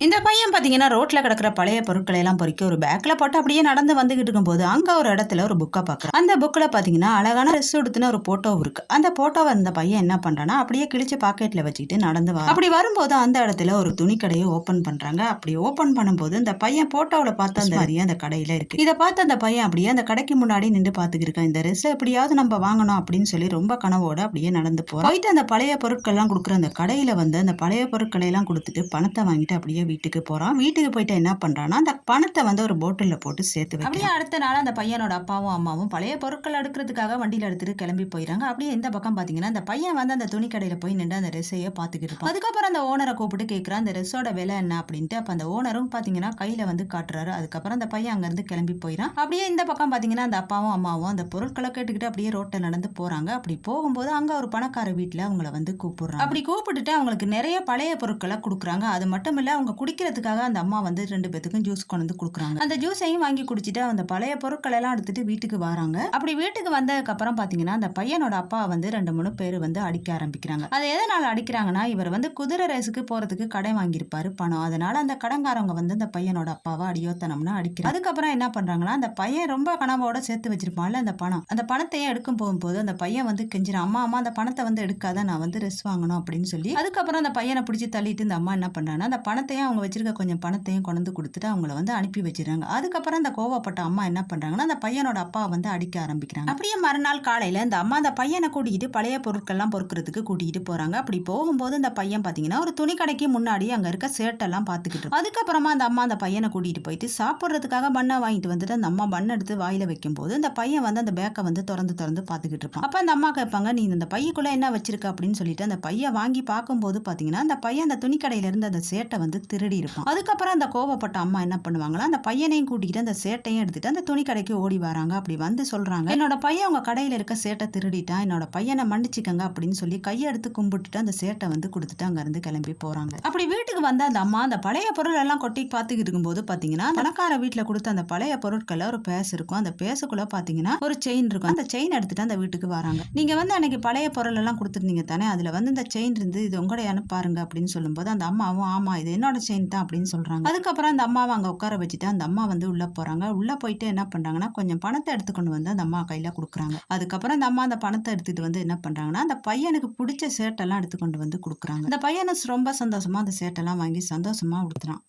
இந்த பையன் பார்த்தீங்கன்னா, ரோட்ல கிடக்கிற பழைய பொருட்களை எல்லாம் பொறுக்கி ஒரு பேக்ல போட்டு அப்படியே நடந்து வந்துகிட்டு இருக்கும்போது, அங்க ஒரு இடத்துல ஒரு புக்க பார்க்குறான். அந்த புக்ல பார்த்தீங்கன்னா, அழகான ட்ரெஸ் உடுத்தின ஒரு போட்டோ இருக்கு. அந்த போட்டோவ அந்த பையன் என்ன பண்றான்னா, அப்படியே கிழிச்சு பாக்கெட்ல வச்சுக்கிட்டு நடந்து வரான். அப்படி வரும்போது அந்த இடத்துல ஒரு துணி கடையை ஓப்பன் பண்றாங்க. அப்படி ஓப்பன் பண்ணும்போது இந்த பையன் போட்டோல பார்த்த அந்த மாதிரியே அந்த கடையில இருக்கு. இதை பார்த்து அந்த பையன் அப்படியே அந்த கடைக்கு முன்னாடி நின்று பார்த்துக்கிட்டு இருக்கான். இந்த ட்ரெஸ் எப்படியாவது நம்ம வாங்கணும் அப்படின்னு சொல்லி ரொம்ப கனவோட அப்படியே நடந்து போறான். போயிட்டு அந்த பழைய பொருட்கள் எல்லாம் கொடுக்குற அந்த கடையில வந்து அந்த பழைய பொருட்களை எல்லாம் கொடுத்துட்டு பணத்தை வாங்கிட்டு அப்படியே வீட்டுக்கு போறான். வீட்டுக்கு போயிட்டு என்ன பண்றான்னா, அந்த பணத்தை வந்து ஒரு பாட்டில்ல போட்டு சேர்த்து வைக்கிறான். அப்படியே அடுத்த நாள் அந்த பையனோட அப்பாவும் அம்மாவும் பழைய பொருட்கள் எடுக்கிறதுக்காக வண்டியில எடுத்துட்டு கிளம்பி போயிறாங்க. அப்படியே இந்த பக்கம் பாத்தீங்கன்னா, அந்த பையன் வந்து அந்த துணி கடையில போய் நின்று அந்த ட்ரெஸ்ஸையே பார்த்துக்கிட்டு இருப்பான். அதுக்கப்புறம் அந்த ஓனரை கூப்பிட்டு கேட்கிறான், அந்த ட்ரெஸ்ஸோட விலை என்ன அப்படின்ட்டு. அப்ப அந்த ஓனரும் பாத்தீங்கன்னா கையில வந்து காட்டுறாரு. அதுக்கப்புறம் அந்த பையன் அங்க இருந்து கிளம்பி போயிறான். அப்படியே இந்த பக்கம் பாத்தீங்கன்னா, அந்த அப்பாவும் அம்மாவும் அந்த பொருட்களை கேட்டுக்கிட்டு அப்படியே ரோட்ல நடந்து போறாங்க. அப்படி போகும்போது அங்க ஒரு பணக்கார வீட்டுல அவங்கள வந்து கூப்பிடுறாங்க. அப்படி கூப்பிட்டுட்டு அவங்களுக்கு நிறைய பழைய பொருட்களை கொடுக்குறாங்க. அது மட்டும் இல்ல, அவங்க குடிக்கிறதுக்காக அந்த அம்மா வந்து 2 பேத்துக்கும் ஜூஸ் கொண்டு வந்து கொடுக்குறாங்க. அந்த ஜூஸையும் வாங்கி குடிச்சிட்டு அந்த பழைய பொருட்கள் எல்லாம் எடுத்துட்டு வீட்டுக்கு வராங்க. அப்படி வீட்டுக்கு வந்ததுக்கு அப்புறம் பாத்தீங்கன்னா, அந்த பையனோட அப்பா வந்து 2-3 பேர் வந்து அடிக்க ஆரம்பிக்கிறாங்க. அது எதனால அடிக்கிறாங்கன்னா, இவர் வந்து குதிரை ரேஸுக்கு போறதுக்கு கடை வாங்கியிருப்பாரு பணம். அதனால அந்த கடன்காரங்க வந்து அந்த பையனோட அப்பாவை அடியோத்தனம்னு அடிக்கிறாங்க. அதுக்கப்புறம் என்ன பண்றாங்கன்னா, அந்த பையன் ரொம்ப கனவோட சேர்த்து வச்சிருப்பான்ல அந்த பணம், அந்த பணத்தையே எடுக்கும் போகும்போது அந்த பையன் வந்து கெஞ்சிரான், அம்மா அம்மா அந்த பணத்தை வந்து எடுக்காத, நான் வந்து ரெஸ் வாங்கணும் அப்படின்னு சொல்லி. அதுக்கப்புறம் அந்த பையனை பிடிச்சி தள்ளிட்டு இந்த அம்மா என்ன பண்றாங்கன்னா, அந்த பணத்தையும் அவங்க வச்சிருக்க கொஞ்சம் பணத்தையும் கொண்டு கொடுத்துட்டு அவங்கள வந்து அனுப்பி வச்சிருக்காங்க. அதுக்கப்புறம் அந்த கோவப்பட்ட அம்மா என்ன பண்றாங்கன்னா, அந்த பையனோட அப்பா வந்து அடிக்க ஆரம்பிக்கிறாங்க. அப்படியே மறுநாள் காலையில இந்த அம்மா அந்த பையனை கூட்டிகிட்டு பழைய பொருட்கள்லாம் பொறுக்கிறதுக்கு கூட்டிகிட்டு போறாங்க. அப்படி போகும்போது இந்த பையன் பாத்தீங்கன்னா ஒரு துணி கடைக்கு முன்னாடி அங்க இருக்க சேட்டெல்லாம் பார்த்துக்கிட்டு. அதுக்கப்புறமா அந்த அம்மா அந்த பையனை கூட்டிட்டு போயிட்டு சாப்பிட்றதுக்காக பண்ணை வாங்கிட்டு வந்துட்டு அந்த அம்மா பண்ணை எடுத்து வாயில வைக்கும் போது இந்த பையன் வந்து அந்த பேக்கை வந்து திறந்து பார்த்துக்கிட்டு இருப்பான். அப்ப அந்த அம்மா கேட்பாங்க, நீ இந்த பையக்குள்ள என்ன வச்சிருக்க அப்படின்னு சொல்லிட்டு அந்த பையன் வாங்கி பார்க்கும்போது பாத்தீங்கன்னா, அந்த பையன் அந்த துணி கடையில இருந்து அந்த சேட்டை வந்து திருடி இருப்பான். அதுக்கப்புறம் அந்த கோவப்பட்ட அம்மா என்ன பண்ணுவாங்களா, அந்த பையனையும் கூட்டிகிட்டு அந்த சேட்டையும் எடுத்துட்டு அந்த துணி கடைக்கு ஓடி வராங்க. அப்படி வந்து சொல்றாங்க, என்னோட பையன் உங்க கடையில இருக்க சேட்டை திருடிட்டான், என்னோட பையனை மன்னிச்சுக்கங்க அப்படின்னு சொல்லி கையெடுத்து கும்பிட்டுட்டு அந்த சேட்டை வந்து கொடுத்துட்டு அங்க இருந்து கிளம்பி போறாங்க. அப்படி வீட்டுக்கு வந்த அந்த அம்மா அந்த பழைய பொருள் எல்லாம் கொட்டி பார்த்துக்கிட்டு இருக்கும்போது பாத்தீங்கன்னா, பணக்கார வீட்டுல கொடுத்த அந்த பழைய பொருட்கள்ல ஒரு பேஸ் இருக்கும். அந்த பேசுக்குள்ள பாத்தீங்கன்னா ஒரு செயின் இருக்கும். அந்த செயின் எடுத்துட்டு அந்த வீட்டுக்கு வராங்க. நீங்க வந்து அன்னைக்கு பழைய பொருள் எல்லாம் கொடுத்துருந்தீங்க தானே, அதுல வந்து இந்த செயின் இருந்து இது உங்களுடையான்னு பாருங்க அப்படின்னு சொல்லும்போது அந்த அம்மாவும் ஆமா இது என்னோட செயின் தான் அப்படின்னு சொல்றாங்க. அதுக்கப்புறம் அந்த அம்மாவை அங்க உட்கார வச்சுட்டு அந்த அம்மா வந்து உள்ள போறாங்க. உள்ள போயிட்டு என்ன பண்றாங்கன்னா, கொஞ்சம் பணத்தை எடுத்துக்கொண்டு வந்து அந்த அம்மா கையில கொடுக்குறாங்க. அதுக்கப்புறம் அந்த அம்மா அந்த பணத்தை எடுத்துட்டு வந்து என்ன பண்றாங்கன்னா, அந்த பையனுக்கு பிடிச்ச சேட்டெல்லாம் எடுத்துக்கொண்டு வந்து கொடுக்குறாங்க. அந்த பையனை ரொம்ப சந்தோஷமா அந்த சேட்டெல்லாம் வாங்கி சந்தோஷமா உடுத்துறான்.